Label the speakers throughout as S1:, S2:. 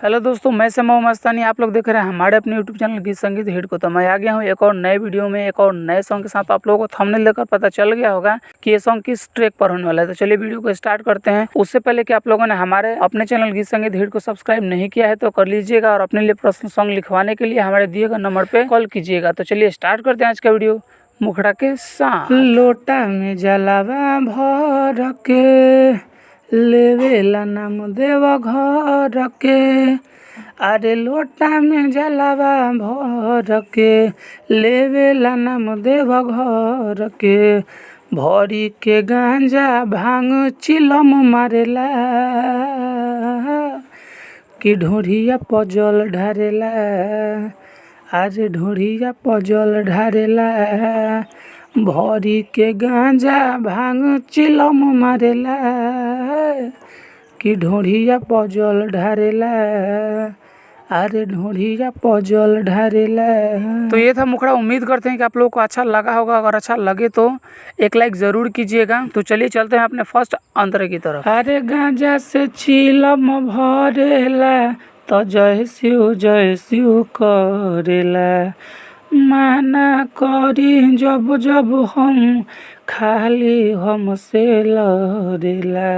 S1: Hello दोस्तों, मैं समय मस्तानी। आप लोग देख रहे हैं हमारे अपने यूट्यूब चैनल गीत संगीत हिट को। तो मैं आ गया हूँ एक और नए वीडियो में एक और नए सॉन्ग के साथ। आप लोगों को थंबनेल देखकर पता चल गया होगा कि ये सॉन्ग किस ट्रैक पर होने वाला है। तो चलिए वीडियो को स्टार्ट करते हैं। उससे पहले कि आप लोगों ने हमारे अपने चैनल गीत संगीत हिट को सब्सक्राइब नहीं किया है तो कर लीजिएगा, और अपने लिए पर्सनल सॉन्ग लिखवाने के लिए हमारे दिए गए नंबर पर कॉल कीजिएगा। तो चलिए स्टार्ट करते हैं आज का वीडियो मुखड़ा के साथ। लोटा में जलावा भर के लेवेला नाम देव घर के, अरे लोटा में जलावा भर के लेवेला नाम देव घर के, भरी के गांजा भांग चिलम मारेला कि ढोढ़िया पजल ढारेला, अरे ढोढ़िया पजल ढारेला, भरी के गांजा भांग चिलम मारेला कि ढोढ़िया पजल ढारेला, अरे ढोढ़िया पजल ढारेला। तो ये था मुखड़ा। उम्मीद करते हैं कि आप लोगों को अच्छा लगा होगा। अगर अच्छा लगे तो एक लाइक जरूर कीजिएगा। तो चलिए चलते हैं अपने फर्स्ट अंतरे की तरफ। अरे गांजा से चिलम भरेला तो जय शिव करेला, माना करी जब जब हम खाली हमसे लड़ेला,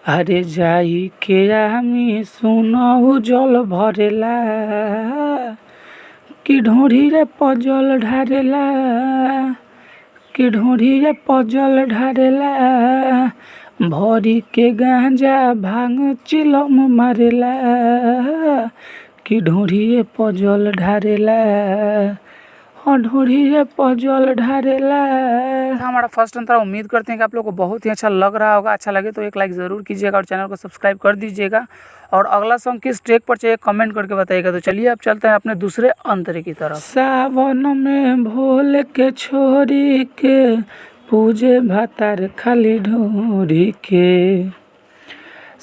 S1: अरे जाई के आमी सुनहु जल भरेला कि ढोढ़ी रे पजल ढारेला, कि ढोढ़ी रे पजल ढारेला, भरी के गांजा भांग चिलम मारेला कि ढोढ़िए पजल ढारेला, और ढोढ़िए पजल ढारेला। हमारा फर्स्ट अंतरा। उम्मीद करते हैं कि आप लोगों को बहुत ही अच्छा लग रहा होगा। अच्छा लगे तो एक लाइक ज़रूर कीजिएगा और चैनल को सब्सक्राइब कर दीजिएगा। और अगला सॉन्ग किस ट्रैक पर चाहिए कमेंट करके बताइएगा। तो चलिए अब चलते हैं अपने दूसरे अंतरे की तरफ। सावन में भोले के छोरी के पूजे भातार खाली ढोरी के,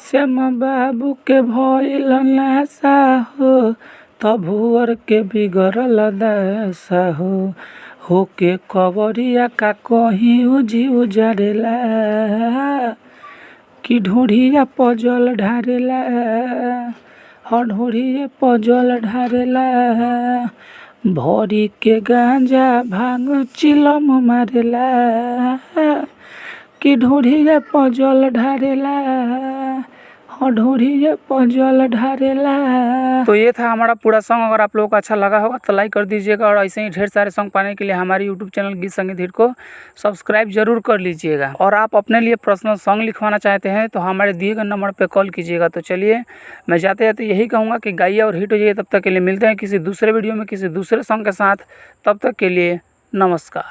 S1: श्याम बाबू के भइल नासा हो तब भुअर के बिगड़ल दशा हो के कवरिया का कहीं उजी उजरेला कि ढोढ़िया पजल ढारेला, और ढोढ़िए पजल ढारेला, भरी के गांजा भांग चिलम मारेला कि ढोढ़िए पजल ढारेला, और ढोढ़िए पजल ढारेला। तो ये था हमारा पूरा सॉन्ग। अगर आप लोगों को अच्छा लगा होगा तो लाइक कर दीजिएगा, और ऐसे ही ढेर सारे सॉन्ग पाने के लिए हमारे यूट्यूब चैनल गीत संगीत हिट को सब्सक्राइब जरूर कर लीजिएगा। और आप अपने लिए पर्सनल सॉन्ग लिखवाना चाहते हैं तो हमारे दिए गए नंबर पर कॉल कीजिएगा। तो चलिए मैं जाते जाते यही कहूँगा कि गाइए और हिट हो जाइए। तब तक के लिए मिलते हैं किसी दूसरे वीडियो में किसी दूसरे सॉन्ग के साथ। तब तक के लिए नमस्कार।